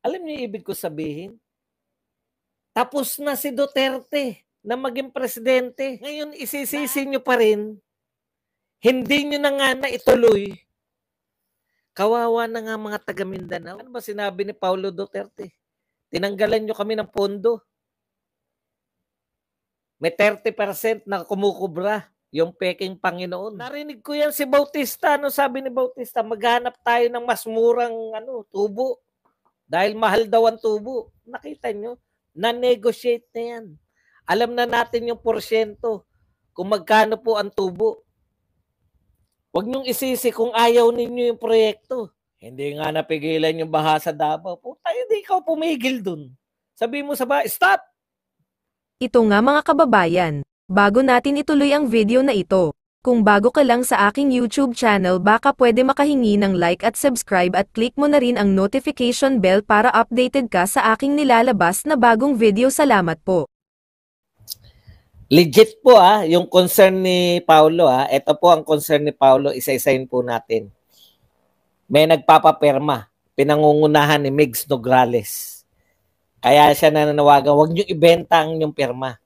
Alam niyo yung ibig ko sabihin? Tapos na si Duterte na maging presidente. Ngayon isisisi niyo pa rin, hindi niyo na nga naituloy. Kawawa na nga mga taga Mindanao. Ano ba sinabi ni Paulo Duterte? Tinanggalan niyo kami ng pondo. May 30% na kumukubra yung peking Panginoon. Narinig ko yan si Bautista. Ano sabi ni Bautista? Maghanap tayo ng mas murang tubo. Dahil mahal daw ang tubo. Nakita nyo? Na-negotiate na yan. Alam na natin yung porsyento kung magkano po ang tubo. Huwag niyong isisi kung ayaw ninyo yung proyekto. Hindi nga napigilan yung baha sa Davao. Puta, hindi ikaw pumigil dun. Sabi mo sa bahay, stop! Ito nga mga kababayan, bago natin ituloy ang video na ito, kung bago ka lang sa aking YouTube channel baka pwede makahingi ng like at subscribe at click mo na rin ang notification bell para updated ka sa aking nilalabas na bagong video. Salamat po. Legit po yung concern ni Paulo Ito po ang concern ni Paulo, isa-isahin po natin. May nagpapapirma, pinangungunahan ni Migs Nograles. Kaya siya nananawagan, huwag niyo ibenta ang inyong pirma.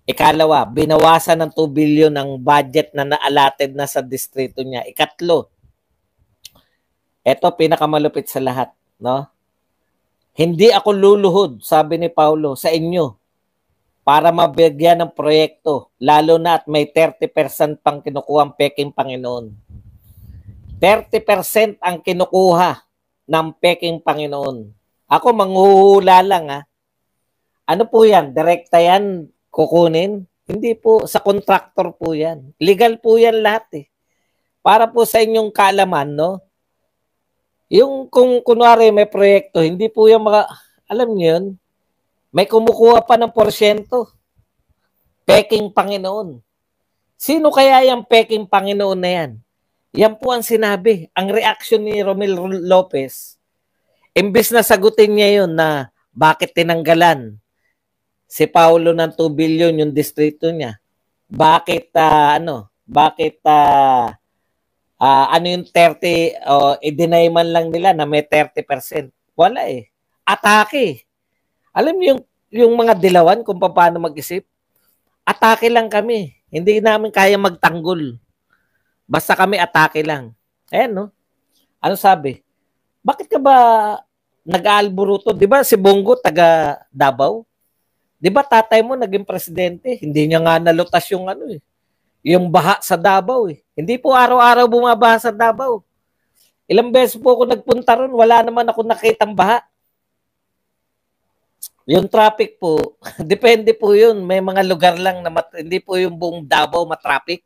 Ikalawa, binawasan ng 2 billion ang budget na na-allotted na sa distrito niya. Ikatlo, ito pinakamalupit sa lahat, no? Hindi ako luluhod, sabi ni Paulo, sa inyo para mabigyan ng proyekto, lalo na at may 30% pang kinukuha ang peking Panginoon. 30% ang kinukuha ng peking Panginoon. Ako manghuhula lang Ano po yan? Direkta yan kukunin? Hindi po. Sa contractor po yan. Legal po yan lahat Para po sa inyong kaalaman, no? Yung kung kunwari may proyekto, hindi po yung alam niyo yun, may kumukuha pa ng porsyento. Peking Panginoon. Sino kaya yung peking Panginoon na yan? Yan po ang sinabi. Ang reaction ni Romel Lopez, imbis na sagutin niya yun na bakit tinanggalan si Paulo ng 2 billion yung distrito niya. Bakit yung 30 i-deny man lang nila na may 30%. Wala Atake. Alam niyo yung mga dilawan kung paano mag-isip? Atake lang kami. Hindi namin kaya magtanggol. Basta kami atake lang. Ayan, no? Ano sabi? Bakit ka ba nag-aalburuto? Di ba si Bongo taga Davao? Di ba tatay mo naging presidente? Hindi niya nga nalutas yung yung baha sa Davao Hindi po araw-araw bumabaha sa Davao. Ilang beses po ako nagpunta ron, wala naman ako nakitang baha. Yung traffic po, depende po yun. May mga lugar lang na hindi po yung buong Davao matraffic.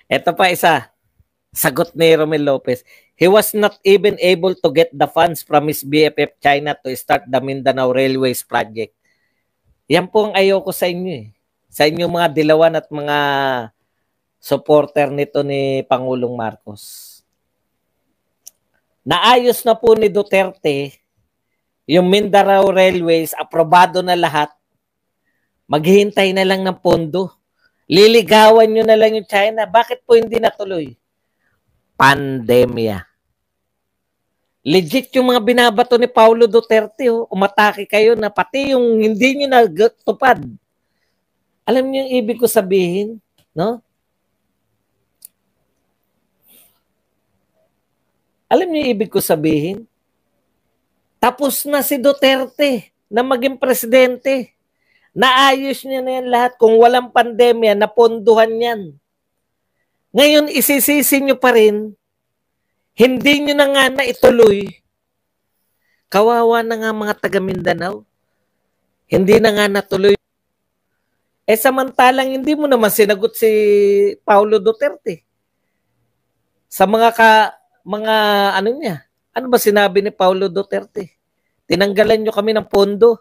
Ito pa isa. Sagot ni Romel Lopez. He was not even able to get the funds from his BFF China to start the Mindanao Railways project. Yan po ang ayoko sa inyo Sa inyong mga dilawan at mga supporter nito ni Pangulong Marcos. Naayos na po ni Duterte yung Mindanao Railways, aprobado na lahat. Maghihintay na lang ng pondo. Liligawan nyo na lang yung China. Bakit po hindi natuloy? Pandemya. Legit yung mga binabato ni Paulo Duterte. Umatake kayo na pati yung hindi nyo natupad. Alam niyo yung ibig ko sabihin? No? Alam niyo yung ibig ko sabihin? Tapos na si Duterte na maging presidente. Naayos niya na yan lahat. Kung walang pandemya, naponduhan yan. Ngayon, isisisi nyo pa rin, hindi nyo na nga naituloy. Kawawa na nga mga taga Mindanao. Hindi na nga natuloy. Samantalang hindi mo naman sinagot si Paulo Duterte. Sa mga niya. Ano ba sinabi ni Paulo Duterte? Tinanggalan nyo kami ng pondo.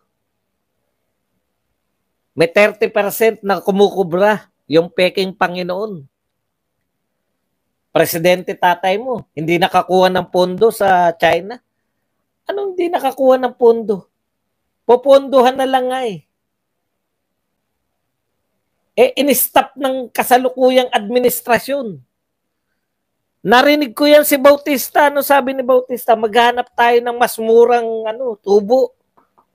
May 30% na kumukubra yung peking Panginoon. Presidente tatay mo, hindi nakakuha ng pondo sa China. Anong hindi nakakuha ng pondo? Popondohan na lang nga in-stop ng kasalukuyang administrasyon. Narinig ko yan si Bautista. Ano sabi ni Bautista? Maghanap tayo ng mas murang tubo.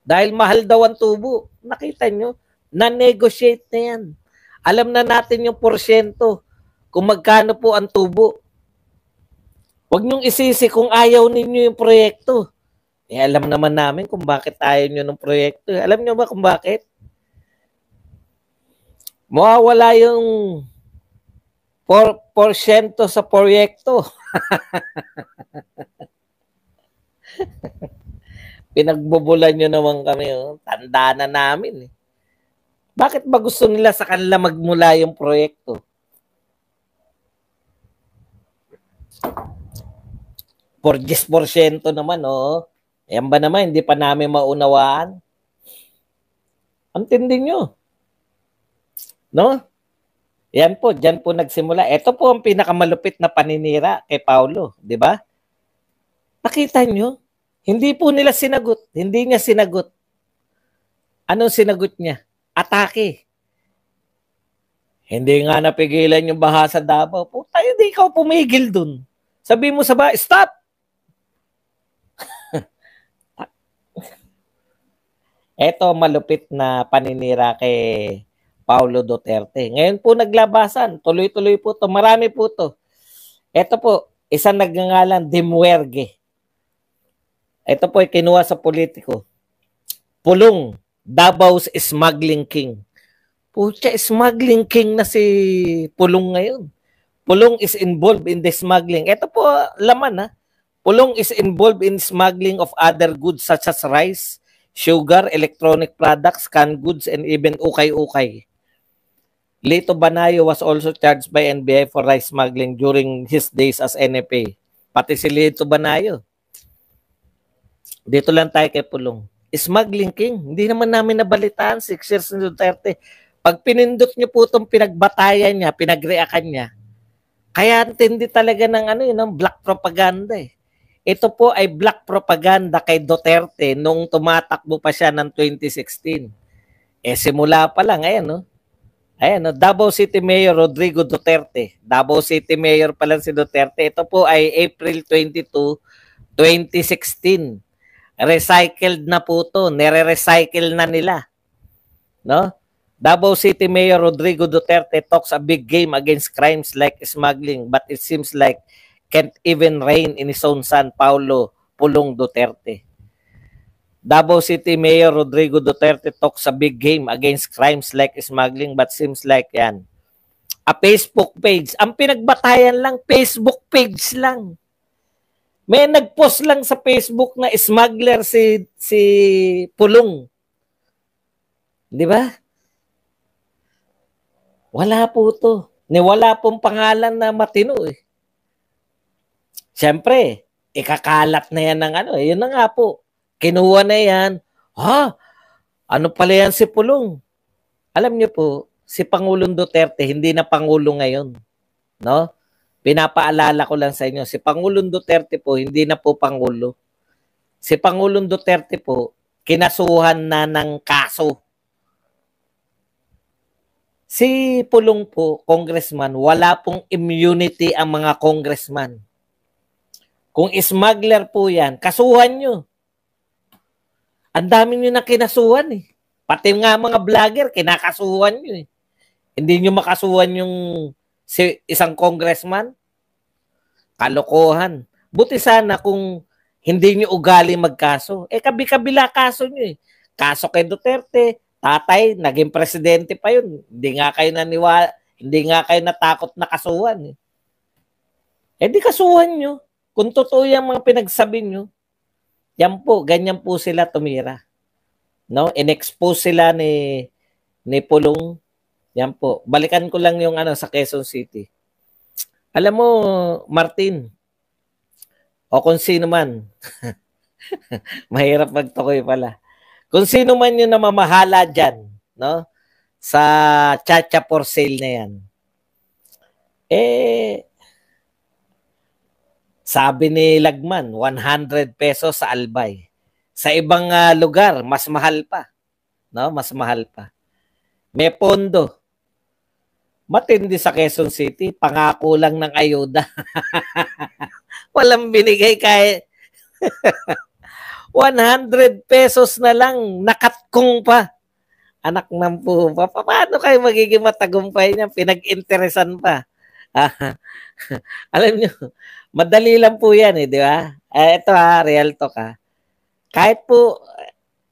Dahil mahal daw ang tubo. Nakita nyo? Na-negotiate na yan. Alam na natin yung porsyento kung magkano po ang tubo. Huwag niyong isisi kung ayaw ninyo yung proyekto. Alam naman namin kung bakit ayaw nyo ng proyekto. Alam nyo ba kung bakit? Mawawala yung porsyento sa proyekto. Pinagbubulan nyo naman kami. Oh. Tanda na namin. Bakit ba gusto nila sa kanila magmula yung proyekto? For 10% naman, oh. Yan ba naman, hindi pa namin maunawaan? Antindi nyo. No? Yan po, dyan po nagsimula. Ito po ang pinakamalupit na paninira kay Paulo. Di ba? Nakita nyo? Hindi po nila sinagot. Hindi niya sinagot. Anong sinagot niya? Atake. Hindi nga napigilan yung baha sa Davao. Puta, hindi ikaw pumigil dun. Sabi mo sa bahay, stop! Ito malupit na paninira kay Paulo Duterte. Ngayon po naglabasan. Tuloy-tuloy po to. Marami po to. Ito po, isang nagngangalan Dimuergue. Ito po ay kinuha sa politiko. Pulong, Davao's smuggling king. Pucha, smuggling king na si Pulong ngayon. Pulong is involved in the smuggling. Ito po, laman ha. Pulong is involved in smuggling of other goods such as rice, sugar, electronic products, canned goods, and even ukay-ukay. Lito Banayo was also charged by NBI for rice smuggling during his days as NFA. Pati si Lito Banayo. Dito lang tayo kay Pulong. Smuggling king. Hindi naman namin nabalitaan. 6 years ni Duterte. Pag pinindot niyo po itong pinagbatayan niya, pinagreakan niya, kaya hindi talaga ng black propaganda eh. Ito po ay black propaganda kay Duterte nung tumatakbo pa siya ng 2016. Simula pa lang, ayan no. Ayan no, Davao City Mayor Rodrigo Duterte. Davao City Mayor pa lang si Duterte. Ito po ay April 22, 2016. Recycled na po to, nire-recycle na nila. No? Davao City Mayor Rodrigo Duterte talks a big game against crimes like smuggling, but it seems like can't even reign in his own son, Paulo Pulong Duterte. Davao City Mayor Rodrigo Duterte talks a big game against crimes like smuggling, but seems like yan. A Facebook page. Ang pinagbatayan lang, Facebook page lang. May nag-post lang sa Facebook na smuggler si Pulong. Di ba? Wala po to. Wala pong pangalan na matino eh. Siyempre, ikakalat na yan ng yun na nga po. Kinuha na yan. Ha? Ano pala yan si Pulong? Alam niyo po, si Pangulong Duterte hindi na Pangulo ngayon. No? Pinapaalala ko lang sa inyo, si Pangulong Duterte po, hindi na po Pangulo. Si Pangulong Duterte po, kinasuhan na ng kaso. Si Pulong po, congressman, wala pong immunity ang mga congressman. Kung smuggler po yan, kasuhan nyo. Ang dami nyo na kinasuhan eh. Pati nga mga vlogger, kinakasuhan nyo eh. Hindi nyo makasuhan yung isang congressman. Kalokohan. Buti sana kung hindi nyo ugali magkaso. Kabi-kabila kaso nyo eh. Kaso kay Duterte, tatay, naging presidente pa yun. Hindi nga kayo natakot na kasuhan eh. Di kasuhan nyo. Kung totoo yung mga pinagsabi nyo, yan po, ganyan po sila tumira. No? In-expose sila ni Pulong. Yan po. Balikan ko lang yung sa Quezon City. Alam mo, Martin, o kung sino man, mahirap magtukoy pala. Kung sino man yung namamahala dyan, no? Sa Chacha for sale na yan. Sabi ni Lagman, 100 pesos sa Albay. Sa ibang lugar, mas mahal pa. No? Mas mahal pa. May pondo. Matindi sa Quezon City, pangako lang ng ayuda. Walang binigay kahit 100 pesos na lang, nakatkong pa. Anak ng pupa, paano kayo magiging matagumpay niya? Pinag-interesan pa. Alam nyo, madali lang po yan di ba? Ito real talk Kahit po,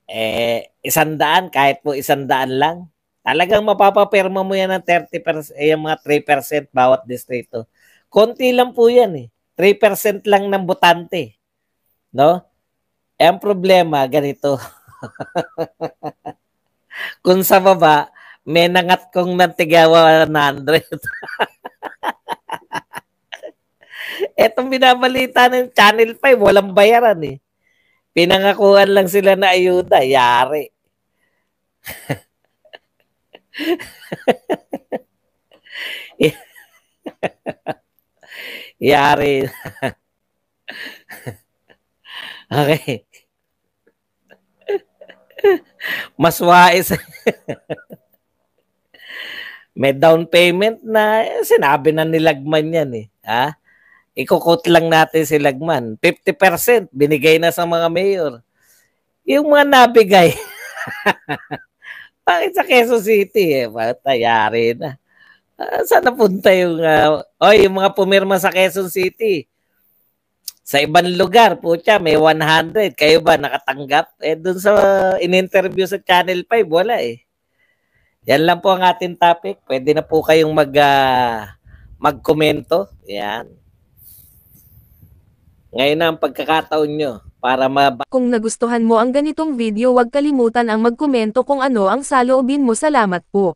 100, kahit po 100 lang, talagang mapapapirma mo yan ng 30%, yung mga 3% bawat distrito. Konti lang po yan 3% lang ng botante. No? Ang problema, ganito. Kung sa baba, may nangat kong nantigawa 100. Etong binabalita ng Channel 5, walang bayaran Pinangakuan lang sila na ayuda, yari. Yari. Okay. Mas wais. May down payment na sinabi na ni Lagman yan Ikukot lang natin si Lagman. 50% binigay na sa mga mayor. Yung mga nabigay. Bakit sa Quezon City tayari na. Saan napunta yung yung mga pumirma sa Quezon City? Sa ibang lugar, putya, may 100. Kayo ba nakatanggap? Dun sa in-interview sa Channel 5, wala Yan lang po ang ating topic. Pwede na po kayong magkomento. Yan. Ngayon na ang pagkakataon nyo para Kung nagustuhan mo ang ganitong video, huwag kalimutan ang magkomento kung ano ang saloobin mo. Salamat po.